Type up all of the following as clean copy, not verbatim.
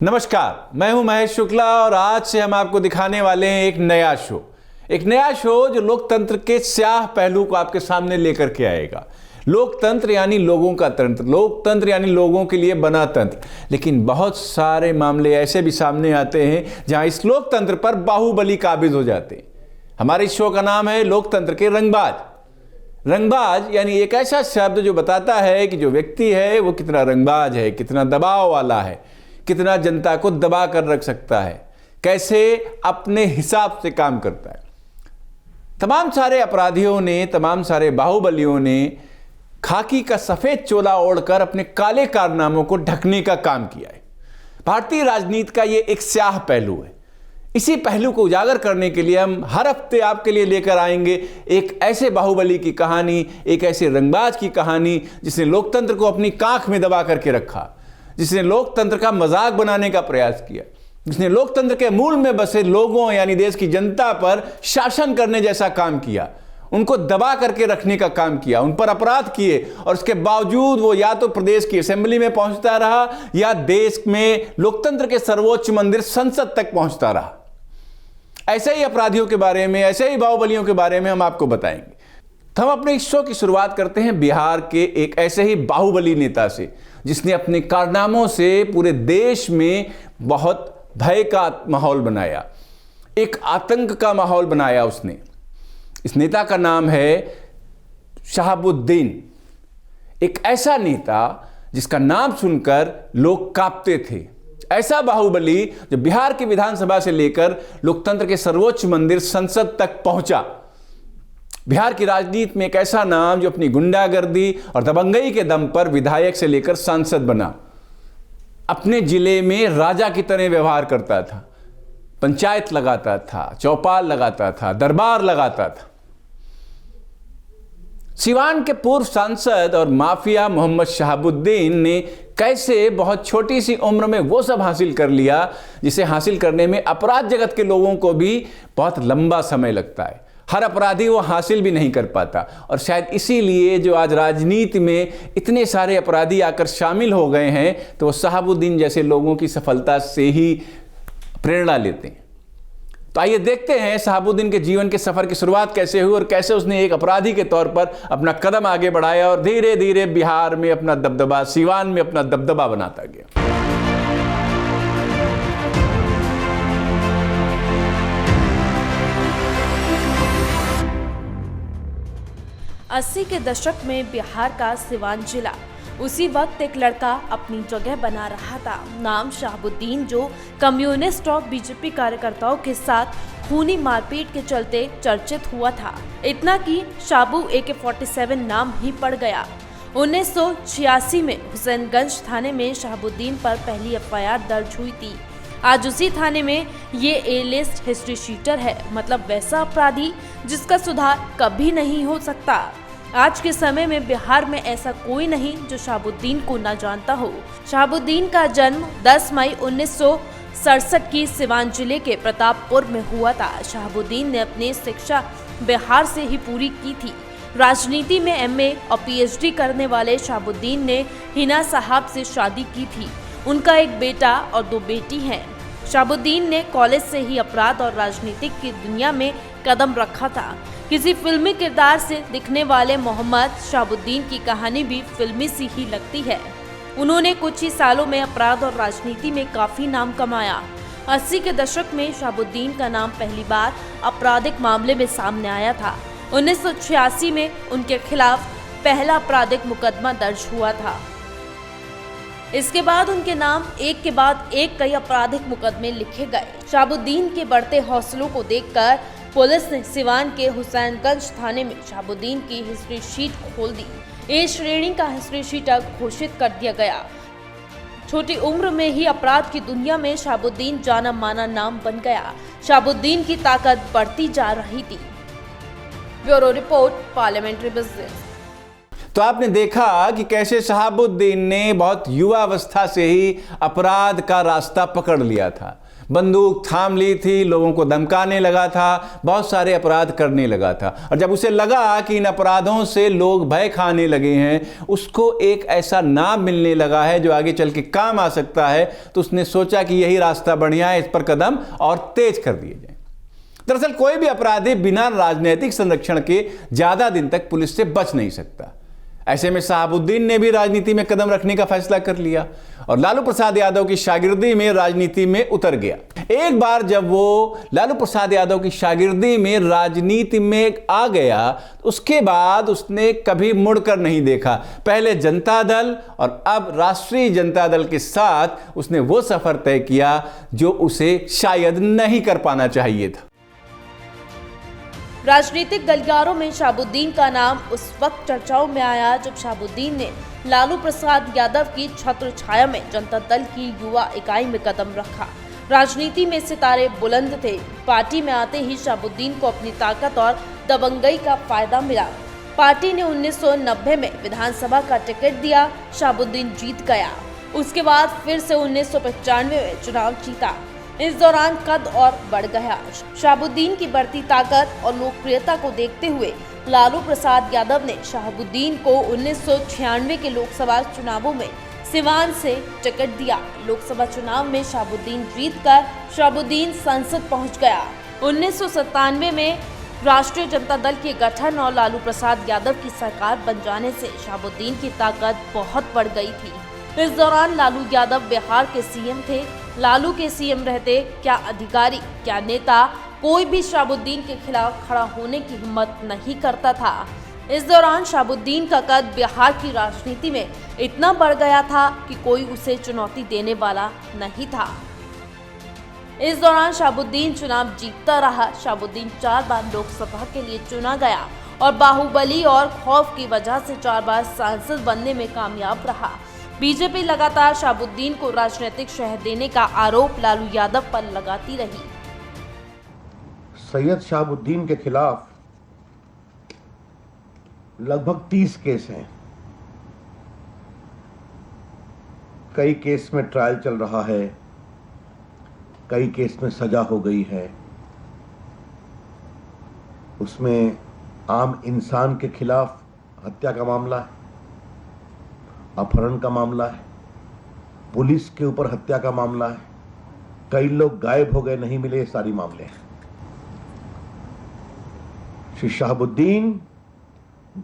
नमस्कार, मैं हूं महेश शुक्ला और आज से हम आपको दिखाने वाले हैं एक नया शो जो लोकतंत्र के स्याह पहलू को आपके सामने लेकर के आएगा। लोकतंत्र यानी लोगों का तंत्र, लोकतंत्र यानी लोगों के लिए बना तंत्र। लेकिन बहुत सारे मामले ऐसे भी सामने आते हैं जहां इस लोकतंत्र पर बाहुबली काबिज हो जाते हैं। हमारे इस शो का नाम है लोकतंत्र के रंगबाज। रंगबाज यानी एक ऐसा शब्द जो बताता है कि जो व्यक्ति है वो कितना रंगबाज है, कितना दबाव वाला है, कितना जनता को दबा कर रख सकता है, कैसे अपने हिसाब से काम करता है। तमाम सारे अपराधियों ने, तमाम सारे बाहुबलियों ने खाकी का सफेद चोला ओढ़कर अपने काले कारनामों को ढकने का काम किया है। भारतीय राजनीति का ये एक स्याह पहलू है। इसी पहलू को उजागर करने के लिए हम हर हफ्ते आपके लिए लेकर आएंगे एक ऐसे बाहुबली की कहानी, एक ऐसे रंगबाज की कहानी जिसने लोकतंत्र को अपनी कांख में दबा करके रखा, जिसने लोकतंत्र का मजाक बनाने का प्रयास किया, जिसने लोकतंत्र के मूल में बसे लोगों यानी देश की जनता पर शासन करने जैसा काम किया, उनको दबा करके रखने का काम किया, उन पर अपराध किए और उसके बावजूद वो या तो प्रदेश की असेंबली में पहुंचता रहा या देश में लोकतंत्र के सर्वोच्च मंदिर संसद तक पहुंचता रहा। ऐसे ही अपराधियों के बारे में, ऐसे ही बाहुबलियों के बारे में हम आपको बताएंगे। तो हम अपने इस शो की शुरुआत करते हैं बिहार के एक ऐसे ही बाहुबली नेता से जिसने अपने कारनामों से पूरे देश में बहुत भय का माहौल बनाया, एक आतंक का माहौल बनाया उसने। इस नेता का नाम है शहाबुद्दीन। एक ऐसा नेता जिसका नाम सुनकर लोग कांपते थे, ऐसा बाहुबली जो बिहार की विधानसभा से लेकर लोकतंत्र के सर्वोच्च मंदिर संसद तक पहुंचा। बिहार की राजनीति में एक ऐसा नाम जो अपनी गुंडागर्दी और दबंगई के दम पर विधायक से लेकर सांसद बना, अपने जिले में राजा की तरह व्यवहार करता था, पंचायत लगाता था, चौपाल लगाता था, दरबार लगाता था। सिवान के पूर्व सांसद और माफिया मोहम्मद शहाबुद्दीन ने कैसे बहुत छोटी सी उम्र में वो सब हासिल कर लिया जिसे हासिल करने में अपराध जगत के लोगों को भी बहुत लंबा समय लगता है। हर अपराधी वो हासिल भी नहीं कर पाता और शायद इसीलिए जो आज राजनीति में इतने सारे अपराधी आकर शामिल हो गए हैं तो वो शहाबुद्दीन जैसे लोगों की सफलता से ही प्रेरणा लेते हैं। तो आइए देखते हैं शहाबुद्दीन के जीवन के सफर की शुरुआत कैसे हुई और कैसे उसने एक अपराधी के तौर पर अपना कदम आगे बढ़ाया और धीरे धीरे बिहार में अपना दबदबा, सीवान में अपना दबदबा बनाता गया। 80 के दशक में बिहार का सिवान जिला उसी वक्त एक लड़का अपनी जगह बना रहा था। नाम शहाबुद्दीन, जो कम्युनिस्ट और बीजेपी कार्यकर्ताओं के साथ खूनी मारपीट के चलते चर्चित हुआ था। इतना कि शाबू AK-47 नाम ही पड़ गया। 1986 में हुसैनगंज थाने में शहाबुद्दीन पर पहली FIR दर्ज हुई थी। आज उसी थाने में ये A लिस्ट हिस्ट्री शीटर है, मतलब वैसा अपराधी जिसका सुधार कभी नहीं हो सकता। आज के समय में बिहार में ऐसा कोई नहीं जो शहाबुद्दीन को ना जानता हो। शहाबुद्दीन का जन्म 10 मई 1967 की सिवान जिले के प्रतापपुर में हुआ था। शहाबुद्दीन ने अपनी शिक्षा बिहार से ही पूरी की थी। राजनीति में MA और PhD करने वाले शहाबुद्दीन ने हिना साहब से शादी की थी। उनका एक बेटा और 2 बेटी हैं। शहाबुद्दीन ने कॉलेज से ही अपराध और राजनीतिक की दुनिया में कदम रखा था। किसी फिल्मी किरदार से दिखने वाले मोहम्मद शहाबुद्दीन की कहानी भी फिल्मी सी ही लगती है। उन्होंने कुछ ही सालों में अपराध और राजनीति में काफी नाम कमाया। 80 के दशक में शहाबुद्दीन का नाम पहली बार आपराधिक मामले में सामने आया था। 1986 में उनके खिलाफ पहला आपराधिक मुकदमा दर्ज हुआ था। इसके बाद उनके नाम एक के बाद एक कई आपराधिक मुकदमे लिखे गए। शहाबुद्दीन के बढ़ते हौसलों को देखकर पुलिस ने सिवान के हुसैनगंज थाने में शहाबुद्दीन की हिस्ट्री शीट खोल दी। ए श्रेणी का हिस्ट्री शीटर घोषित कर दिया गया। छोटी उम्र में ही अपराध की दुनिया में शहाबुद्दीन जाना माना नाम बन गया। शहाबुद्दीन की ताकत बढ़ती जा रही थी। Bureau report, parliamentary business. तो आपने देखा कि कैसे शहाबुद्दीन ने बहुत युवा अवस्था से ही अपराध का रास्ता पकड़ लिया था। बंदूक थाम ली थी, लोगों को धमकाने लगा था, बहुत सारे अपराध करने लगा था। और जब उसे लगा कि इन अपराधों से लोग भय खाने लगे हैं, उसको एक ऐसा नाम मिलने लगा है जो आगे चल के काम आ सकता है, तो उसने सोचा कि यही रास्ता बढ़िया है, इस पर कदम और तेज कर दिए जाए। दरअसल कोई भी अपराधी बिना राजनीतिक संरक्षण के ज्यादा दिन तक पुलिस से बच नहीं सकता। ऐसे में शहाबुद्दीन ने भी राजनीति में कदम रखने का फैसला कर लिया और लालू प्रसाद यादव की शागिर्दी में राजनीति में उतर गया। एक बार जब वो लालू प्रसाद यादव की शागिर्दी में राजनीति में आ गया, उसके बाद उसने कभी मुड़कर नहीं देखा। पहले जनता दल और अब राष्ट्रीय जनता दल के साथ उसने वो सफर तय किया जो उसे शायद नहीं कर पाना चाहिए था। राजनीतिक गलियारों में शहाबुद्दीन का नाम उस वक्त चर्चाओं में आया जब शहाबुद्दीन ने लालू प्रसाद यादव की छत्र छाया में जनता दल की युवा इकाई में कदम रखा। राजनीति में सितारे बुलंद थे। पार्टी में आते ही शहाबुद्दीन को अपनी ताकत और दबंगई का फायदा मिला। पार्टी ने 1990 में विधानसभा का टिकट दिया। शहाबुद्दीन जीत गया। उसके बाद फिर से 1995 में चुनाव जीता। इस दौरान कद और बढ़ गया। शहाबुद्दीन की बढ़ती ताकत और लोकप्रियता को देखते हुए लालू प्रसाद यादव ने शहाबुद्दीन को 1996 के लोकसभा चुनावों में सिवान से टिकट दिया। लोकसभा चुनाव में शहाबुद्दीन जीतकर शहाबुद्दीन संसद पहुंच गया। 1997 में राष्ट्रीय जनता दल के गठन और लालू प्रसाद यादव की सरकार बन जाने से शहाबुद्दीन की ताकत बहुत बढ़ गई थी। इस दौरान लालू यादव बिहार के सीएम थे। लालू के सीएम रहते क्या अधिकारी, क्या नेता, कोई भी शहाबुद्दीन के खिलाफ खड़ा होने की हिम्मत नहीं करता था। इस दौरान शहाबुद्दीन का कद बिहार की राजनीति में इतना बढ़ गया था कि कोई उसे चुनौती देने वाला नहीं था। इस दौरान शहाबुद्दीन चुनाव जीतता रहा। शहाबुद्दीन 4 बार लोकसभा के लिए चुना गया और बाहुबली और खौफ की वजह से 4 बार सांसद बनने में कामयाब रहा। बीजेपी लगातार शहाबुद्दीन को राजनीतिक शह देने का आरोप लालू यादव पर लगाती रही। सैयद शहाबुद्दीन के खिलाफ लगभग 30 केस हैं। कई केस में ट्रायल चल रहा है, कई केस में सजा हो गई है। उसमें आम इंसान के खिलाफ हत्या का मामला है, अपहरण का मामला है, पुलिस के ऊपर हत्या का मामला है, कई लोग गायब हो गए, नहीं मिले, ये सारी मामले हैं। श्री शहाबुद्दीन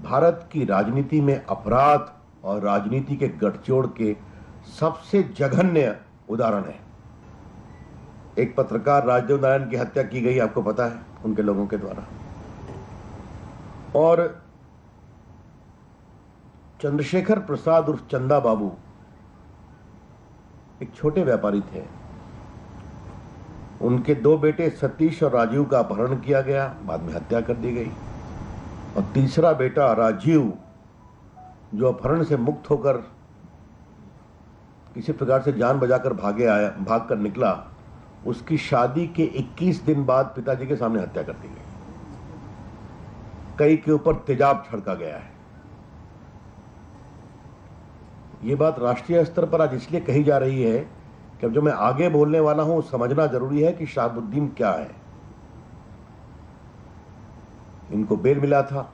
भारत की राजनीति में अपराध और राजनीति के गठजोड़ के सबसे जघन्य उदाहरण है। एक पत्रकार राजदेव नारायण की हत्या की गई, आपको पता है, उनके लोगों के द्वारा। और चंद्रशेखर प्रसाद उर्फ चंदा बाबू एक छोटे व्यापारी थे। उनके 2 बेटे सतीश और राजीव का अपहरण किया गया, बाद में हत्या कर दी गई। और तीसरा बेटा राजीव, जो अपहरण से मुक्त होकर किसी प्रकार से जान बचाकर भाग कर निकला, उसकी शादी के 21 दिन बाद पिताजी के सामने हत्या कर दी गई। कई के ऊपर तेजाब छिड़का गया है। ये बात राष्ट्रीय स्तर पर आज इसलिए कही जा रही है कि अब जो मैं आगे बोलने वाला हूं समझना जरूरी है कि शहाबुद्दीन क्या है। इनको बेल मिला था।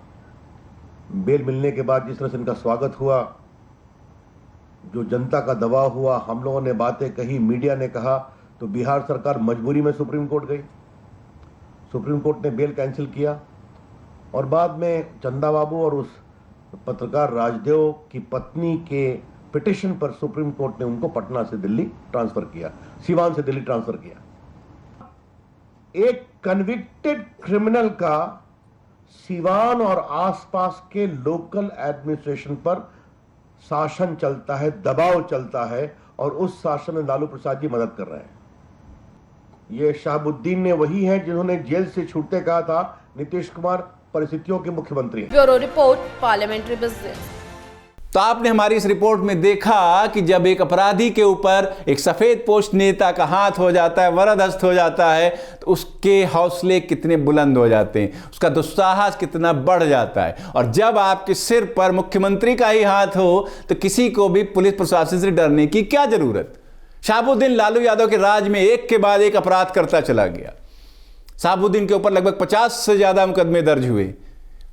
बेल मिलने के बाद जिस तरह से इनका स्वागत हुआ, जो जनता का दबाव हुआ, हम लोगों ने बातें कही, मीडिया ने कहा, तो बिहार सरकार मजबूरी में सुप्रीम कोर्ट गई। सुप्रीम कोर्ट ने बेल कैंसिल किया और बाद में चंदा बाबू और उस पत्रकार राजदेव की पत्नी के पिटिशन पर सुप्रीम कोर्ट ने उनको पटना से दिल्ली ट्रांसफर किया, सिवान से दिल्ली ट्रांसफर किया। एक कन्विक्टेड क्रिमिनल का सिवान और आसपास के लोकल एडमिनिस्ट्रेशन पर शासन चलता है, दबाव चलता है, और उस शासन में लालू प्रसाद जी मदद कर रहे हैं। ये शहाबुद्दीन ने वही है जिन्होंने जेल से छूटते कहा था नीतीश कुमार परिस्थितियों के मुख्यमंत्री हैं। Bureau report, parliamentary business. तो आपने हमारी इस रिपोर्ट में देखा कि जब एक अपराधी के ऊपर एक सफेद पोस्ट नेता का हाथ हो जाता है, वरदहस्त हो जाता है, तो उसके हौसले कितने बुलंद हो जाते हैं, उसका दुस्साहस कितना बढ़ जाता है। और जब आपके सिर पर मुख्यमंत्री का ही हाथ हो तो किसी को भी पुलिस प्रशासन से डरने की क्या जरूरत। शहाबुद्दीन लालू यादव के राज में एक के बाद एक अपराध करता चला गया। शहाबुद्दीन के ऊपर लगभग 50 से ज्यादा मुकदमे दर्ज हुए।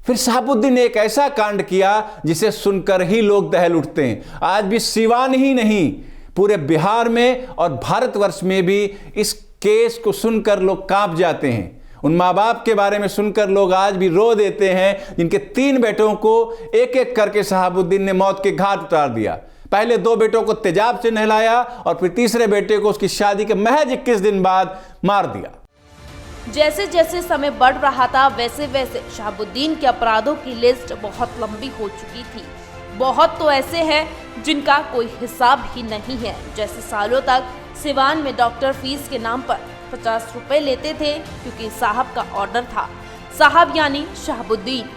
फिर शहाबुद्दीन ने एक ऐसा कांड किया जिसे सुनकर ही लोग दहल उठते हैं। आज भी सिवान ही नहीं, पूरे बिहार में और भारतवर्ष में भी इस केस को सुनकर लोग कांप जाते हैं। उन माँ बाप के बारे में सुनकर लोग आज भी रो देते हैं जिनके 3 बेटों को एक एक करके शहाबुद्दीन ने मौत के घाट उतार दिया। पहले 2 बेटों को तेजाब से नहलाया और फिर तीसरे बेटे को उसकी शादी के महज 21 दिन बाद मार दिया। जैसे जैसे समय बढ़ रहा था वैसे वैसे शहाबुद्दीन के अपराधों की लिस्ट बहुत लंबी हो चुकी थी। बहुत तो ऐसे हैं जिनका कोई हिसाब ही नहीं है। जैसे सालों तक सिवान में डॉक्टर फीस के नाम पर 50 रुपए लेते थे क्योंकि साहब का ऑर्डर था। साहब यानी शहाबुद्दीन।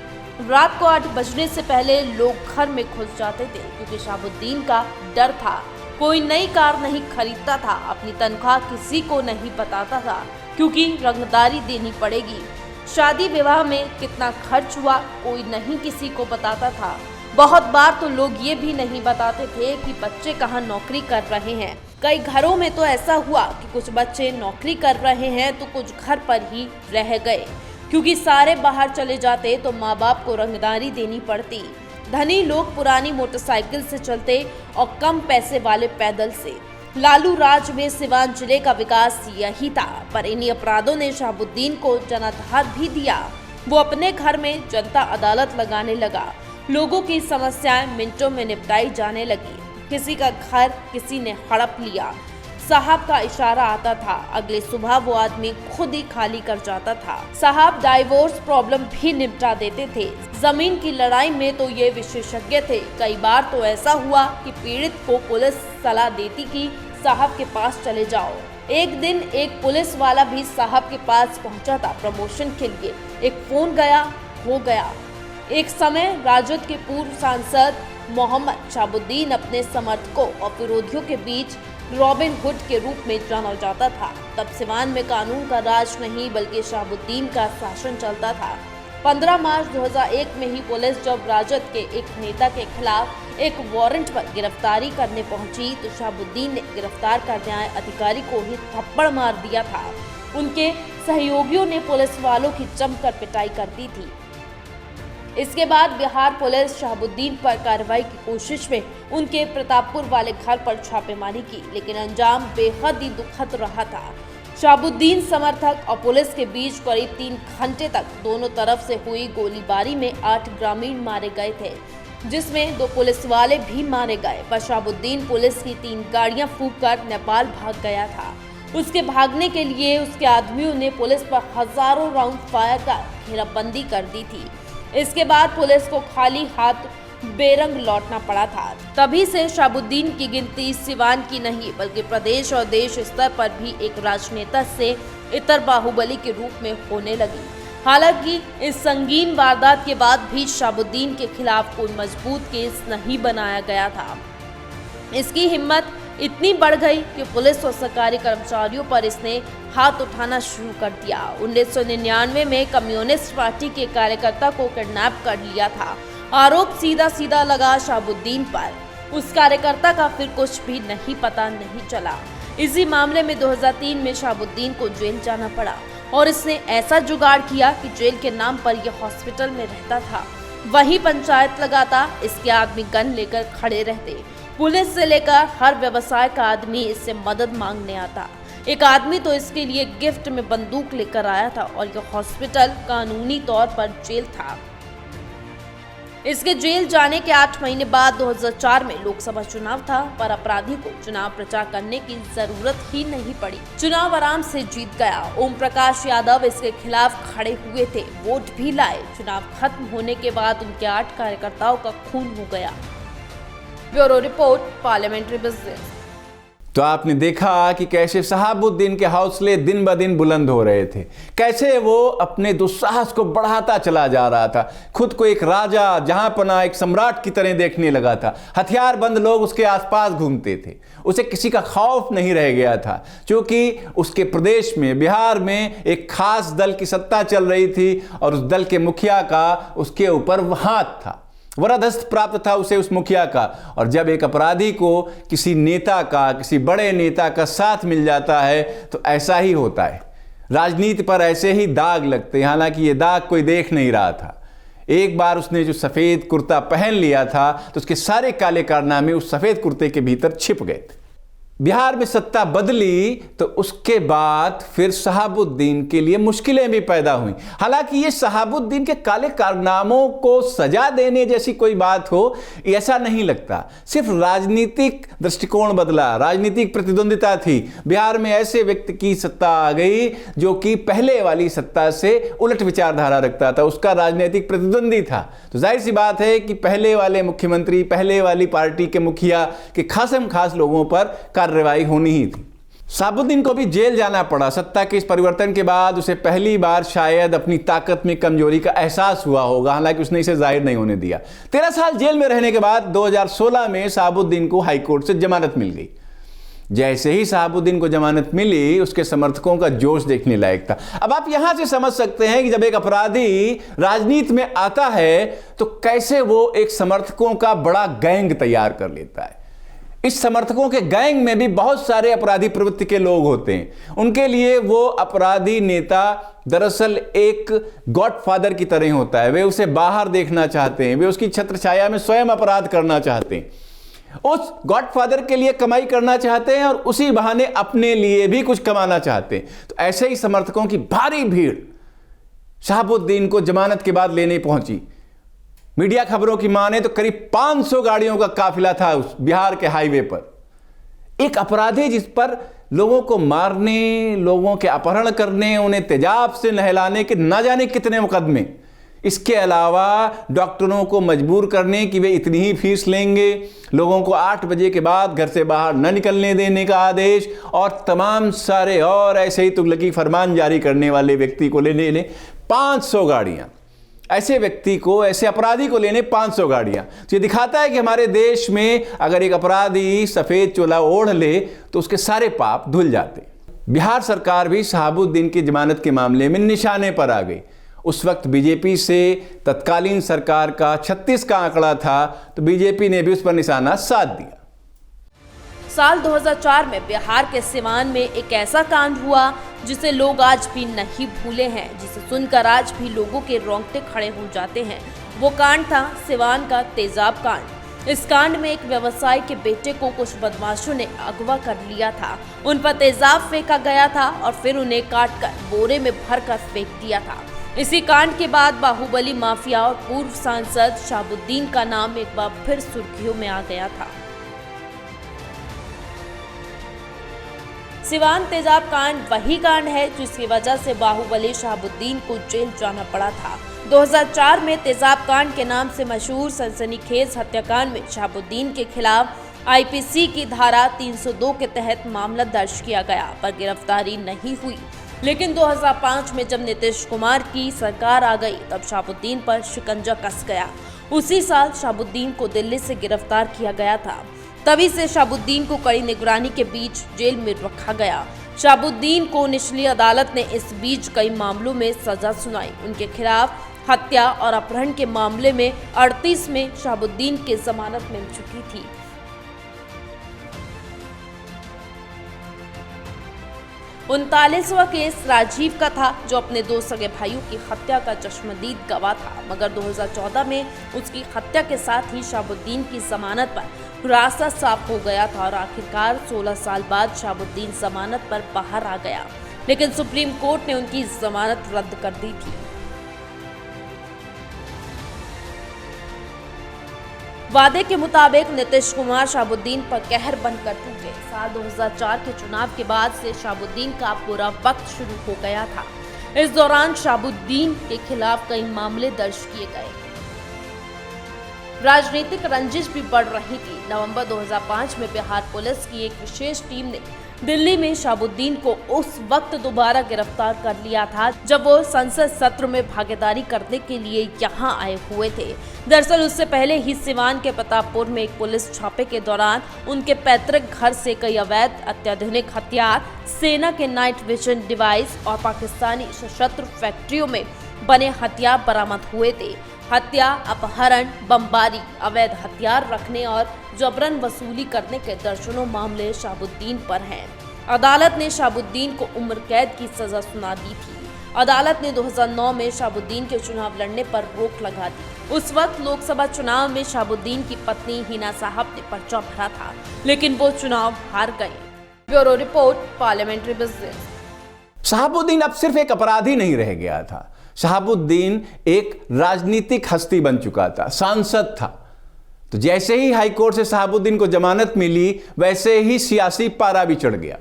रात को 8 बजने से पहले लोग घर में घुस जाते थे क्योंकि शहाबुद्दीन का डर था। कोई नई कार नहीं खरीदता था, अपनी तनख्वाह किसी को नहीं बताता था क्योंकि रंगदारी देनी पड़ेगी। शादी विवाह में कितना खर्च हुआ कोई नहीं किसी को बताता था। बहुत बार तो लोग ये भी नहीं बताते थे कि बच्चे कहाँ नौकरी कर रहे हैं। कई घरों में तो ऐसा हुआ कि कुछ बच्चे नौकरी कर रहे हैं तो कुछ घर पर ही रह गए क्योंकि सारे बाहर चले जाते तो माँ बाप को रंगदारी देनी पड़ती। धनी लोग पुरानी मोटरसाइकिल से चलते और कम पैसे वाले पैदल से। लालू राज में सिवान जिले का विकास यही था, पर इन्हीं अपराधों ने शहाबुद्दीन को जनाधार भी दिया। वो अपने घर में जनता अदालत लगाने लगा। लोगों की समस्याएं मिनटों में निपटाई जाने लगी। किसी का घर किसी ने हड़प लिया, साहब का इशारा आता था, अगले सुबह वो आदमी खुद ही खाली कर जाता था। साहब डाइवोर्स प्रॉब्लम भी निपटा देते थे। जमीन की लड़ाई में तो ये विशेषज्ञ थे। कई बार तो ऐसा हुआ कि पीड़ित को पुलिस सलाह देती कि साहब के पास चले जाओ। एक दिन एक पुलिस वाला भी साहब के पास पहुंचा था प्रमोशन के लिए। एक फोन गया हो गया। एक समय राजद के पूर्व सांसद मोहम्मद शहाबुद्दीन अपने समर्थकों और विरोधियों के बीच रॉबिन हुड के रूप में जाना जाता था। तब सिवान में कानून का राज नहीं बल्कि शहाबुद्दीन का शासन चलता था। 15 मार्च 2001 में ही पुलिस जब राजद के एक नेता के खिलाफ एक वारंट पर गिरफ्तारी करने पहुंची तो शहाबुद्दीन ने गिरफ्तार करने आए अधिकारी को ही थप्पड़ मार दिया था। उनके सहयोगियों ने पुलिस वालों की जमकर पिटाई कर दी थी। इसके बाद बिहार पुलिस शहाबुद्दीन पर कार्रवाई की कोशिश में उनके प्रतापपुर वाले घर पर छापेमारी की, लेकिन अंजाम बेहद ही दुखद रहा था। शहाबुद्दीन समर्थक और पुलिस के बीच करीब 3 घंटे तक दोनों तरफ से हुई गोलीबारी में 8 ग्रामीण मारे गए थे, जिसमें 2 पुलिस वाले भी मारे गए। पर शहाबुद्दीन पुलिस की 3 गाड़ियां फूंककर नेपाल भाग गया था। उसके भागने के लिए उसके आदमियों ने पुलिस पर हजारों राउंड फायर कर घेराबंदी कर दी थी। इसके बाद पुलिस को खाली हाथ बेरंग लौटना पड़ा था। तभी से शहाबुद्दीन की गिनती सिवान की नहीं बल्कि प्रदेश और देश स्तर पर भी एक राजनेता से इतर बाहुबली के रूप में होने लगी। हालांकि इस संगीन वारदात के बाद भी शहाबुद्दीन के खिलाफ कोई मजबूत केस नहीं बनाया गया था। इसकी हिम्मत इतनी बढ़ गई कि पुलिस और सरकारी कर्मचारियों पर इसने हाथ उठाना शुरू कर दिया। 1999 में कम्युनिस्ट पार्टी के कार्यकर्ता को किडनैप कर लिया था। आरोप सीधा सीधा लगा शहाबुद्दीन पर। उस कार्यकर्ता का फिर कुछ भी नहीं पता नहीं चला। इसी मामले में 2003 में शहाबुद्दीन को जेल जाना पड़ा और इसने ऐसा जुगाड़ किया कि जेल के नाम पर यह हॉस्पिटल में रहता था। वही पंचायत लगाता, इसके आदमी गन लेकर खड़े रहते। पुलिस से लेकर हर व्यवसाय का आदमी इससे मदद मांगने आता। एक आदमी तो इसके लिए गिफ्ट में बंदूक लेकर आया था और यह हॉस्पिटल कानूनी तौर पर जेल था। इसके जेल जाने के 8 महीने बाद 2004 में लोकसभा चुनाव था, पर अपराधी को चुनाव प्रचार करने की जरूरत ही नहीं पड़ी। चुनाव आराम से जीत गया। ओम प्रकाश यादव इसके खिलाफ खड़े हुए थे, वोट भी लाए। चुनाव खत्म होने के बाद उनके 8 कार्यकर्ताओं का खून हो गया। Bureau report, parliamentary business. तो आपने देखा कि कैसे शहाबुद्दीन के हौसले दिन ब दिन बुलंद हो रहे थे, कैसे वो अपने दुस्साहस को बढ़ाता चला जा रहा था। खुद को एक राजा, जहांपना, एक सम्राट की तरह देखने लगा था। हथियारबंद लोग उसके आसपास घूमते थे। उसे किसी का खौफ नहीं रह गया था, क्योंकि उसके प्रदेश में, बिहार में एक खास दल की सत्ता चल रही थी और उस दल के मुखिया का उसके ऊपर हाथ था। वरदहस्त प्राप्त था उसे उस मुखिया का। और जब एक अपराधी को किसी नेता का, किसी बड़े नेता का साथ मिल जाता है तो ऐसा ही होता है। राजनीति पर ऐसे ही दाग लगते हैं। हालांकि ये दाग कोई देख नहीं रहा था। एक बार उसने जो सफ़ेद कुर्ता पहन लिया था तो उसके सारे काले कारनामे उस सफ़ेद कुर्ते के भीतर छिप गए थे। बिहार में सत्ता बदली तो उसके बाद फिर शहाबुद्दीन के लिए मुश्किलें भी पैदा हुई। हालांकि ये शहाबुद्दीन के काले कारनामों को सजा देने जैसी कोई बात हो, ऐसा नहीं लगता। सिर्फ राजनीतिक दृष्टिकोण बदला, राजनीतिक प्रतिद्वंदिता थी। बिहार में ऐसे व्यक्ति की सत्ता आ गई जो कि पहले वाली सत्ता से उलट विचारधारा रखता था, उसका राजनीतिक प्रतिद्वंदी था। तो जाहिर सी बात है कि पहले वाले मुख्यमंत्री, पहले वाली पार्टी के मुखिया के खासम खास लोगों पर कार्रवाई होनी ही थी। शहाबुद्दीन को भी जेल जाना पड़ा। सत्ता के इस परिवर्तन के बाद उसे पहली बार शायद अपनी ताकत में कमजोरी का एहसास हुआ होगा। हालांकि उसने इसे जाहिर नहीं होने दिया। 13 साल जेल में रहने के बाद 2016 में शहाबुद्दीन को हाईकोर्ट से जमानत मिल गई। जैसे ही शहाबुद्दीन को जमानत मिली, उसके समर्थकों का जोश देखने लायक था। अब आप यहां से समझ सकते हैं कि जब एक अपराधी राजनीति में आता है तो कैसे वो एक समर्थकों का बड़ा गैंग तैयार कर लेता है। इस समर्थकों के गैंग में भी बहुत सारे अपराधी प्रवृत्ति के लोग होते हैं। उनके लिए वो अपराधी नेता दरअसल एक गॉडफादर की तरह होता है। वे उसे बाहर देखना चाहते हैं, वे उसकी छत्रछाया में स्वयं अपराध करना चाहते हैं, उस गॉडफादर के लिए कमाई करना चाहते हैं और उसी बहाने अपने लिए भी कुछ कमाना चाहते हैं। तो ऐसे ही समर्थकों की भारी भीड़ शहाबुद्दीन को जमानत के बाद लेने पहुंची। मीडिया खबरों की माने तो करीब 500 गाड़ियों का काफिला था उस बिहार के हाईवे पर। एक अपराधी जिस पर लोगों को मारने, लोगों के अपहरण करने, उन्हें तेजाब से नहलाने के ना जाने कितने मुकदमे, इसके अलावा डॉक्टरों को मजबूर करने कि वे इतनी ही फीस लेंगे, लोगों को 8 बजे के बाद घर से बाहर न निकलने देने का आदेश और तमाम सारे और ऐसे ही तुगलकी फरमान जारी करने वाले व्यक्ति को लेने 500 गाड़ियां, ऐसे व्यक्ति को, ऐसे अपराधी को लेने 500 गाड़ियां। तो ये दिखाता है कि हमारे देश में अगर एक अपराधी सफ़ेद चोला ओढ़ ले तो उसके सारे पाप धुल जाते। बिहार सरकार भी शहाबुद्दीन की जमानत के मामले में निशाने पर आ गई। उस वक्त बीजेपी से तत्कालीन सरकार का 36 का आंकड़ा था, तो बीजेपी ने भी उस पर निशाना साध दिया। साल 2004 में बिहार के सिवान में एक ऐसा कांड हुआ जिसे लोग आज भी नहीं भूले हैं, जिसे सुनकर आज भी लोगों के रोंगटे खड़े हो जाते हैं। वो कांड था सिवान का तेजाब कांड। इस कांड में एक व्यवसायी के बेटे को कुछ बदमाशों ने अगवा कर लिया था। उन पर तेजाब फेंका गया था और फिर उन्हें काटकर बोरे में भरकर फेंक दिया था। इसी कांड के बाद बाहुबली माफिया और पूर्व सांसद शहाबुद्दीन का नाम एक बार फिर सुर्खियों में आ गया था। सिवान तेजाब कांड वही कांड है जिसकी वजह से बाहुबली शहाबुद्दीन को जेल जाना पड़ा था। 2004 में तेजाब कांड के नाम से मशहूर सनसनीखेज हत्याकांड में शहाबुद्दीन के खिलाफ आईपीसी की धारा 302 के तहत मामला दर्ज किया गया, पर गिरफ्तारी नहीं हुई। लेकिन 2005 में जब नीतीश कुमार की सरकार आ गई तब शहाबुद्दीन पर शिकंजा कस गया। उसी साल शहाबुद्दीन को दिल्ली से गिरफ्तार किया गया था। तभी से शहाबुद्दीन को कड़ी निगरानी के बीच जेल में रखा गया। शहाबुद्दीन को निचली अदालत ने इस बीच कई मामलों में सजा सुनाई। उनके खिलाफ हत्या और अपहरण के मामले में 38 में शहाबुद्दीन की जमानत मिल चुकी थी। उनतालीसवां केस राजीव का था, जो अपने 2 सगे भाइयों की हत्या का चश्मदीद गवाह था, मगर 2014 में उसकी हत्या के साथ ही शहाबुद्दीन की जमानत पर रास्ता साफ हो गया था और आखिरकार 16 साल बाद शहाबुद्दीन जमानत पर बाहर आ गया। लेकिन सुप्रीम कोर्ट ने उनकी जमानत रद्द कर दी थी। वादे के मुताबिक नीतीश कुमार शहाबुद्दीन पर कहर बनकर टूटे। साल 2004 के चुनाव के बाद से शहाबुद्दीन का पूरा वक्त शुरू हो गया था। इस दौरान शहाबुद्दीन के खिलाफ कई मामले दर्ज किए गए। राजनीतिक रंजिश भी बढ़ रही थी। नवंबर 2005 में बिहार पुलिस की एक विशेष टीम ने दिल्ली में शहाबुद्दीन को उस वक्त दोबारा गिरफ्तार कर लिया था जब वो संसद सत्र में भागीदारी करने के लिए यहां आए हुए थे। दरअसल उससे पहले ही सिवान के प्रतापपुर में एक पुलिस छापे के दौरान उनके पैतृक घर से कई अवैध अत्याधुनिक हथियार, सेना के नाइट विजन डिवाइस और पाकिस्तानी सशस्त्र फैक्ट्रियों में बने हथियार बरामद हुए थे। हत्या, अपहरण, बमबारी, अवैध हथियार रखने और जबरन वसूली करने के दर्जनों मामले शहाबुद्दीन पर हैं। अदालत ने शहाबुद्दीन को उम्र कैद की सजा सुना दी थी। अदालत ने 2009 में शहाबुद्दीन के चुनाव लड़ने पर रोक लगा दी। उस वक्त लोकसभा चुनाव में शहाबुद्दीन की पत्नी हिना साहब ने पर्चा भरा था, लेकिन वो चुनाव हार गए। Bureau report, parliamentary business. Shahabuddin अब सिर्फ एक अपराधी नहीं रह गया था। शहाबुद्दीन एक राजनीतिक हस्ती बन चुका था, सांसद था। तो जैसे ही हाईकोर्ट से शहाबुद्दीन को जमानत मिली, वैसे ही सियासी पारा भी चढ़ गया।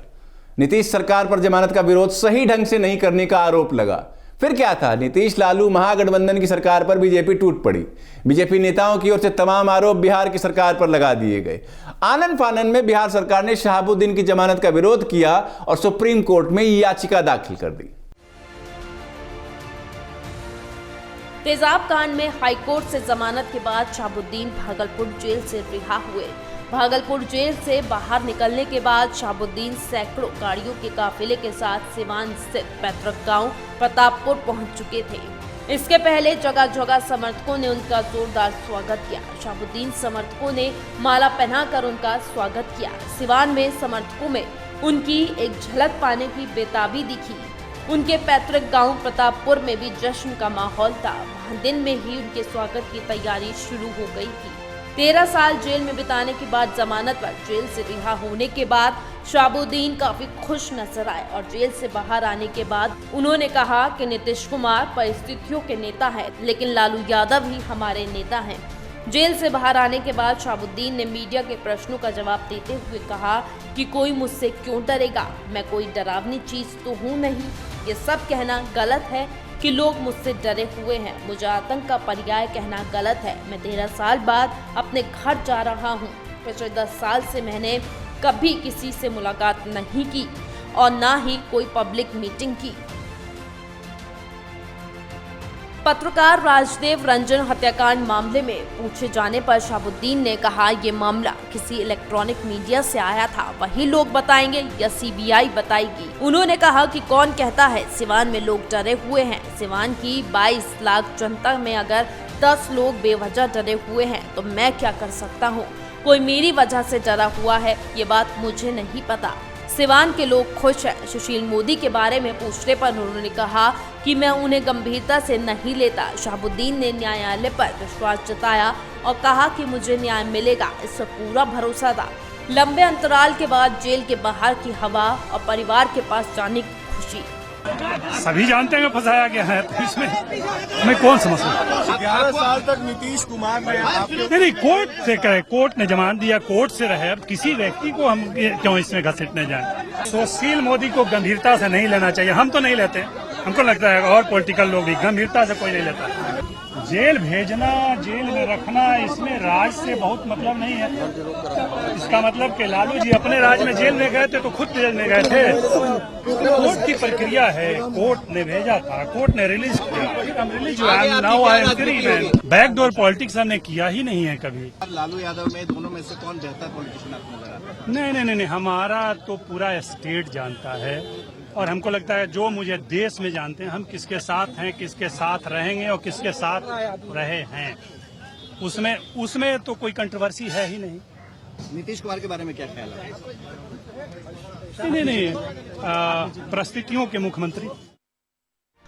नीतीश सरकार पर जमानत का विरोध सही ढंग से नहीं करने का आरोप लगा। फिर क्या था, नीतीश लालू महागठबंधन की सरकार पर बीजेपी टूट पड़ी। बीजेपी नेताओं की ओर से तमाम आरोप बिहार की सरकार पर लगा दिए गए। आनन फानन में बिहार सरकार ने शहाबुद्दीन की जमानत का विरोध किया और सुप्रीम कोर्ट में याचिका दाखिल कर दी। तेजाब कांड में हाईकोर्ट से जमानत के बाद शहाबुद्दीन भागलपुर जेल से रिहा हुए। भागलपुर जेल से बाहर निकलने के बाद शहाबुद्दीन सैकड़ों गाड़ियों के काफिले के साथ सिवान स्थित पैतृक गांव प्रतापपुर पहुंच चुके थे। इसके पहले जगह जगह समर्थकों ने उनका जोरदार स्वागत किया। शहाबुद्दीन समर्थकों ने माला पहनाकर उनका स्वागत किया। सिवान में समर्थकों में उनकी एक झलक पाने की बेताबी दिखी। उनके पैतृक गांव प्रतापपुर में भी जश्न का माहौल था। वहां दिन में ही उनके स्वागत की तैयारी शुरू हो गई थी। 13 साल जेल में बिताने के बाद जमानत पर जेल से रिहा होने के बाद शहाबुद्दीन काफी खुश नजर आए और जेल से बाहर आने के बाद उन्होंने कहा कि नीतीश कुमार परिस्थितियों के नेता है, लेकिन लालू यादव ही हमारे नेता हैं। जेल से बाहर आने के बाद शहाबुद्दीन ने मीडिया के प्रश्नों का जवाब देते हुए कहा कि कोई मुझसे क्यों डरेगा, मैं कोई डरावनी चीज तो हूँ नहीं। ये सब कहना गलत है कि लोग मुझसे डरे हुए हैं। मुझे आतंक का पर्याय कहना गलत है। मैं 13 साल बाद अपने घर जा रहा हूँ। पिछले 10 साल से मैंने कभी किसी से मुलाकात नहीं की और ना ही कोई पब्लिक मीटिंग की। पत्रकार राजदेव रंजन हत्याकांड मामले में पूछे जाने पर शहाबुद्दीन ने कहा, ये मामला किसी इलेक्ट्रॉनिक मीडिया से आया था, वही लोग बताएंगे या सीबीआई बताएगी। उन्होंने कहा कि कौन कहता है सिवान में लोग डरे हुए हैं। सिवान की 22 लाख जनता में अगर 10 लोग बेवजह डरे हुए हैं तो मैं क्या कर सकता हूँ। कोई मेरी वजह से डरा हुआ है, ये बात मुझे नहीं पता। सिवान के लोग खुश हैं। सुशील मोदी के बारे में पूछने पर उन्होंने कहा कि मैं उन्हें गंभीरता से नहीं लेता। शहाबुद्दीन ने न्यायालय पर विश्वास जताया और कहा कि मुझे न्याय मिलेगा, इस पर पूरा भरोसा था। लंबे अंतराल के बाद जेल के बाहर की हवा और परिवार के पास जाने की खुशी। सभी जानते हैं फंसाया गया है, तो इसमें हमें कौन समझता। 11 साल तक नीतीश कुमार ने नहीं, कोर्ट से करे, कोर्ट ने जमानत दिया, कोर्ट से रहे। अब किसी व्यक्ति को हम क्यों इसमें घसीटने जाए। सुशील मोदी को गंभीरता से नहीं लेना चाहिए। हम तो नहीं लेते, हमको लगता है और पॉलिटिकल लोग भी गंभीरता से कोई नहीं लेता। जेल भेजना, जेल में रखना, इसमें राज से बहुत मतलब नहीं है। इसका मतलब कि लालू जी अपने राज में जेल में गए थे तो खुद जेल में गए थे। कोर्ट की प्रक्रिया है, कोर्ट ने भेजा था, कोर्ट ने रिलीज किया। Now I am free man. Backdoor politics हमने किया ही नहीं है कभी। लालू यादव में दोनों में से कौन बेहतर पॉलिटिशियन आपको नजर आता है? नहीं, हमारा तो पूरा स्टेट जानता है और हमको लगता है जो मुझे देश में जानते हैं, हम किसके साथ हैं, किसके साथ रहेंगे और किसके साथ रहे हैं, उसमें तो कोई कंट्रोवर्सी है ही नहीं। नीतीश कुमार के बारे में क्या ख्याल है? नहीं, परिस्थितियों के मुख्यमंत्री।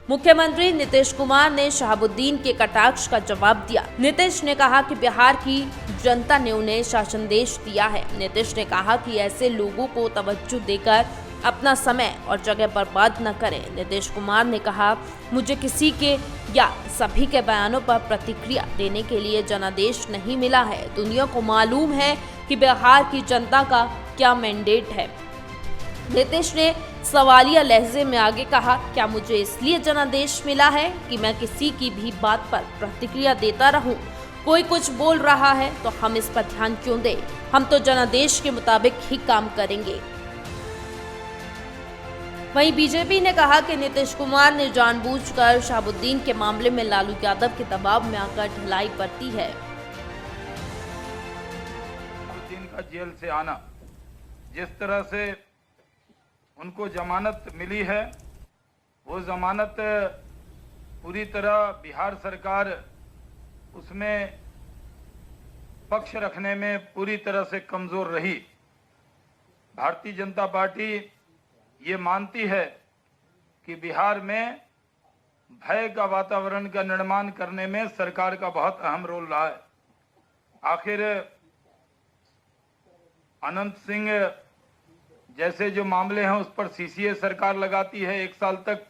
मुख्यमंत्री नीतीश कुमार ने शहाबुद्दीन के कटाक्ष का जवाब दिया। नीतीश ने कहा कि बिहार की जनता ने उन्हें शासनादेश दिया है। नीतीश ने कहा कि ऐसे लोगों को तवज्जो देकर अपना समय और जगह बर्बाद न करें। नीतीश कुमार ने कहा, मुझे किसी के या सभी के बयानों पर प्रतिक्रिया देने के लिए जनादेश नहीं मिला है। दुनिया को मालूम है कि बिहार की जनता का क्या मैंडेट है। नीतीश ने सवालिया लहजे में आगे कहा, क्या मुझे इसलिए जनादेश मिला है कि मैं किसी की भी बात पर प्रतिक्रिया देता रहूं? कोई कुछ बोल रहा है तो हम इस पर ध्यान क्यों दें? हम तो जनादेश के मुताबिक ही काम करेंगे। वहीं बीजेपी ने कहा कि नीतीश कुमार ने जानबूझकर शहाबुद्दीन के मामले में लालू यादव के दबाव में आकर ढिलाई बरती है। शहाबुद्दीन का जेल से आना, जिस तरह से उनको जमानत मिली है, वो जमानत पूरी तरह बिहार सरकार उसमें पक्ष रखने में पूरी तरह से कमजोर रही। भारतीय जनता पार्टी ये मानती है कि बिहार में भय का वातावरण का निर्माण करने में सरकार का बहुत अहम रोल रहा है। आखिर अनंत सिंह जैसे जो मामले हैं उस पर सीसीए सरकार लगाती है, 1 साल तक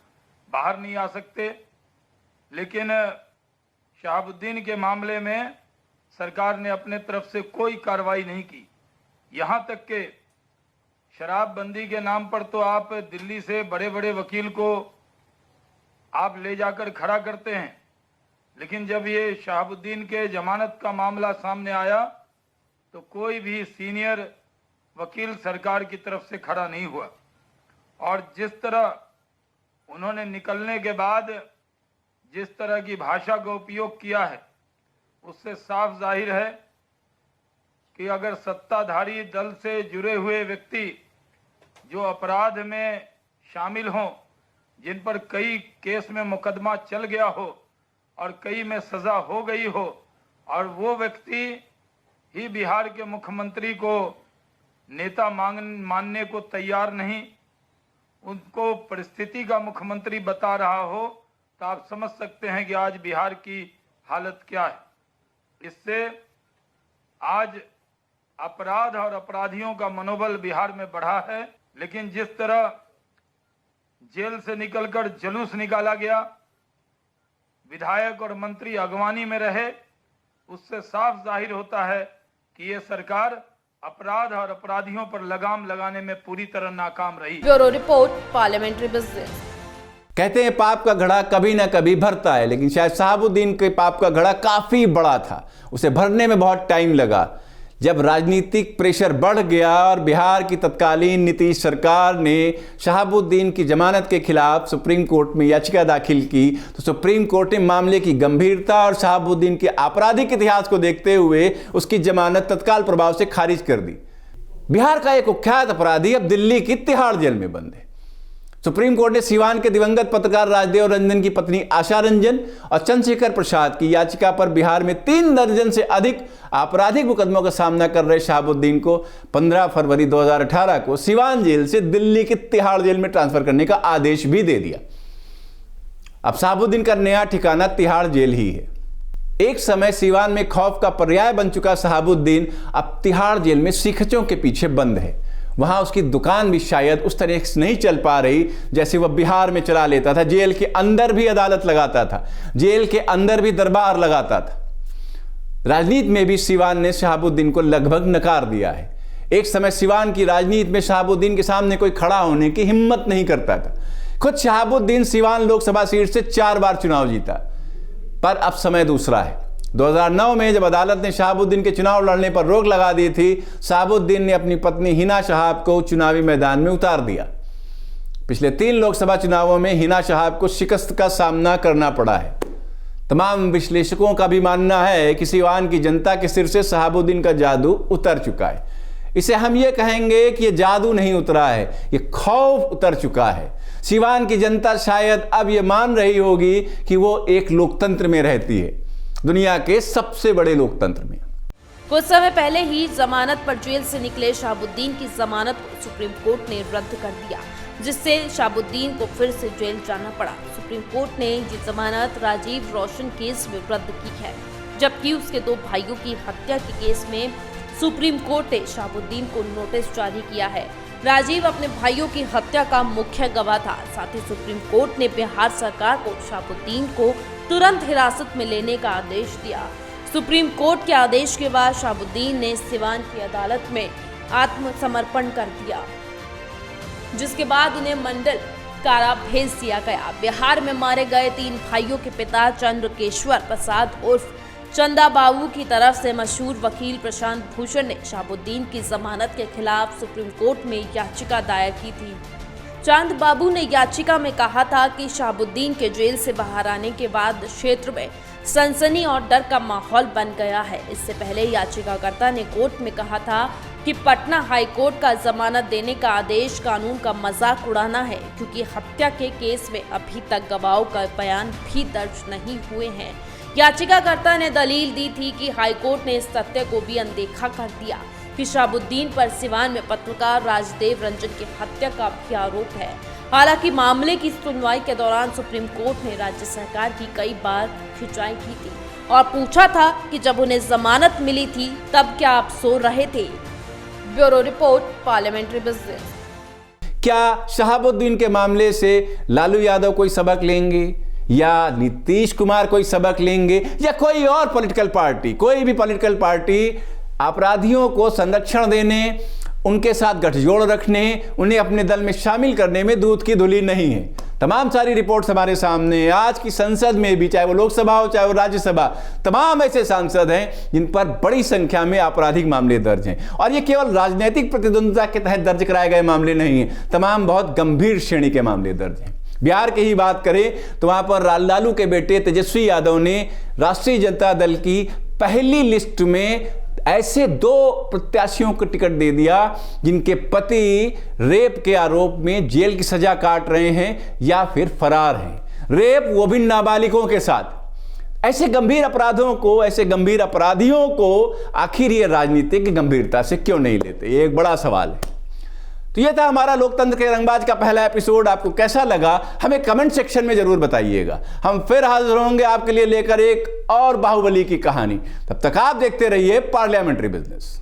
बाहर नहीं आ सकते, लेकिन शहाबुद्दीन के मामले में सरकार ने अपने तरफ से कोई कार्रवाई नहीं की। यहां तक के शराबबंदी के नाम पर तो आप दिल्ली से बड़े बड़े वकील को आप ले जाकर खड़ा करते हैं, लेकिन जब ये शहाबुद्दीन के जमानत का मामला सामने आया तो कोई भी सीनियर वकील सरकार की तरफ से खड़ा नहीं हुआ। और जिस तरह उन्होंने निकलने के बाद जिस तरह की भाषा का उपयोग किया है, उससे साफ जाहिर है कि अगर सत्ताधारी दल से जुड़े हुए व्यक्ति जो अपराध में शामिल हों, जिन पर कई केस में मुकदमा चल गया हो और कई में सजा हो गई हो, और वो व्यक्ति ही बिहार के मुख्यमंत्री को नेता मानने को तैयार नहीं, उनको परिस्थिति का मुख्यमंत्री बता रहा हो, तो आप समझ सकते हैं कि आज बिहार की हालत क्या है। इससे आज अपराध और अपराधियों का मनोबल बिहार में बढ़ा है, लेकिन जिस तरह जेल से निकलकर जुलूस निकाला गया, विधायक और मंत्री अगवानी में रहे, उससे साफ जाहिर होता है कि ये सरकार अपराध और अपराधियों पर लगाम लगाने में पूरी तरह नाकाम रही। Bureau report, parliamentary business. कहते हैं पाप का घड़ा कभी ना कभी भरता है, लेकिन शायद शहाबुद्दीन के पाप का घड़ा काफी बड़ा था, उसे भरने में बहुत टाइम लगा। जब राजनीतिक प्रेशर बढ़ गया और बिहार की तत्कालीन नीतीश सरकार ने शहाबुद्दीन की जमानत के खिलाफ सुप्रीम कोर्ट में याचिका दाखिल की, तो सुप्रीम कोर्ट ने मामले की गंभीरता और शहाबुद्दीन के आपराधिक इतिहास को देखते हुए उसकी जमानत तत्काल प्रभाव से खारिज कर दी। बिहार का एक कुख्यात अपराधी अब दिल्ली की तिहाड़ जेल में बंद है। सुप्रीम कोर्ट ने सीवान के दिवंगत पत्रकार राजदेव रंजन की पत्नी आशा रंजन और चंद्रशेखर प्रसाद की याचिका पर बिहार में 3 दर्जन से अधिक आपराधिक मुकदमों का सामना कर रहे शहाबुद्दीन को 15 फरवरी 2018 को सीवान जेल से दिल्ली की तिहाड़ जेल में ट्रांसफर करने का आदेश भी दे दिया। अब शहाबुद्दीन का नया ठिकाना तिहाड़ जेल ही है। एक समय सीवान में खौफ का पर्याय बन चुका शहाबुद्दीन अब तिहाड़ जेल में सीखचों के पीछे बंद है। वहां उसकी दुकान भी शायद उस तरह से नहीं चल पा रही जैसे वह बिहार में चला लेता था। जेल के अंदर भी अदालत लगाता था, जेल के अंदर भी दरबार लगाता था। राजनीति में भी सीवान ने शहाबुद्दीन को लगभग नकार दिया है। एक समय सीवान की राजनीति में शहाबुद्दीन के सामने कोई खड़ा होने की हिम्मत नहीं करता था। खुद शहाबुद्दीन सीवान लोकसभा सीट से 4 बार चुनाव जीता, पर अब समय दूसरा है। 2009 में जब अदालत ने शहाबुद्दीन के चुनाव लड़ने पर रोक लगा दी थी, शहाबुद्दीन ने अपनी पत्नी हिना शहाब को चुनावी मैदान में उतार दिया। पिछले 3 लोकसभा चुनावों में हिना शहाब को शिकस्त का सामना करना पड़ा है। तमाम विश्लेषकों का भी मानना है कि सीवान की जनता के सिर से शहाबुद्दीन का जादू उतर चुका है। इसे हम ये कहेंगे कि ये जादू नहीं उतरा है, ये खौफ उतर चुका है। सीवान की जनता शायद अब ये मान रही होगी कि वो एक लोकतंत्र में रहती है, दुनिया के सबसे बड़े लोकतंत्र में। कुछ समय पहले ही जमानत पर जेल से निकले शहाबुद्दीन की जमानत को सुप्रीम कोर्ट ने रद्द कर दिया, जिससे शहाबुद्दीन को फिर से जेल जाना पड़ा। सुप्रीम कोर्ट ने ये जमानत राजीव रोशन केस में रद्द की है, जबकि उसके 2 भाइयों की हत्या के केस में सुप्रीम कोर्ट ने शहाबुद्दीन को नोटिस जारी किया है। राजीव अपने भाइयों की हत्या का मुख्य गवाह था। साथ ही सुप्रीम कोर्ट ने बिहार सरकार को शहाबुद्दीन को तुरंत हिरासत में लेने का आदेश दिया। सुप्रीम कोर्ट के आदेश के बाद शहाबुद्दीन ने सीवान की अदालत में आत्मसमर्पण कर दिया, जिसके बाद उन्हें मंडल कारा भेज दिया गया। बिहार में मारे गए 3 भाइयों के पिता चंद्रकेश्वर प्रसाद उर्फ चंदा बाबू की तरफ से मशहूर वकील प्रशांत भूषण ने शहाबुद्दीन की जमानत के खिलाफ सुप्रीम कोर्ट में याचिका दायर की थी। चांद बाबू ने याचिका में कहा था कि शहाबुद्दीन के जेल से बाहर आने के बाद क्षेत्र में सनसनी और डर का माहौल बन गया है। इससे पहले याचिकाकर्ता ने कोर्ट में कहा था कि पटना हाई कोर्ट का जमानत देने का आदेश कानून का मजाक उड़ाना है, क्योंकि हत्या के केस में अभी तक गवाहों का बयान भी दर्ज नहीं हुए हैं। याचिकाकर्ता ने दलील दी थी कि हाईकोर्ट ने इस तथ्य को भी अनदेखा कर दिया कि शहाबुद्दीन पर सिवान में पत्रकार राजदेव रंजन की हत्या का भी आरोप है। हालांकि मामले की सुनवाई के दौरान सुप्रीम कोर्ट ने राज्य सरकार की कई बार खिंचाई की थी और पूछा था कि जब उन्हें जमानत मिली थी तब क्या आप सो रहे थे। Bureau report, parliamentary business. क्या शहाबुद्दीन के मामले से लालू यादव कोई सबक लेंगे या नीतीश कुमार कोई सबक लेंगे या कोई और पॉलिटिकल पार्टी, कोई भी पॉलिटिकल पार्टी अपराधियों को संरक्षण देने, उनके साथ गठजोड़ रखने, उन्हें अपने दल में शामिल करने में दूध की धुली नहीं है। तमाम सारी रिपोर्ट्स हमारे सामने हैं। आज की संसद में भी, चाहे वो लोकसभा हो चाहे वो राज्यसभा, तमाम ऐसे सांसद हैं जिन पर बड़ी संख्या में आपराधिक मामले दर्ज हैं और ये केवल राजनीतिक प्रतिद्वंद्विता के तहत दर्ज कराए गए मामले नहीं हैं, तमाम बहुत गंभीर श्रेणी के मामले दर्ज हैं। बिहार की ही बात करें तो वहां पर लालू के बेटे तेजस्वी यादव ने राष्ट्रीय जनता दल की पहली लिस्ट में ऐसे 2 प्रत्याशियों को टिकट दे दिया जिनके पति रेप के आरोप में जेल की सजा काट रहे हैं या फिर फरार हैं। रेप, वो भी नाबालिगों के साथ। ऐसे गंभीर अपराधों को, ऐसे गंभीर अपराधियों को आखिर ये राजनीतिक गंभीरता से क्यों नहीं लेते, ये एक बड़ा सवाल है। तो ये था हमारा लोकतंत्र के रंगबाज का पहला एपिसोड। आपको कैसा लगा हमें कमेंट सेक्शन में जरूर बताइएगा। हम फिर हाजिर होंगे आपके लिए लेकर एक और बाहुबली की कहानी। तब तक आप देखते रहिए पार्लियामेंट्री बिजनेस।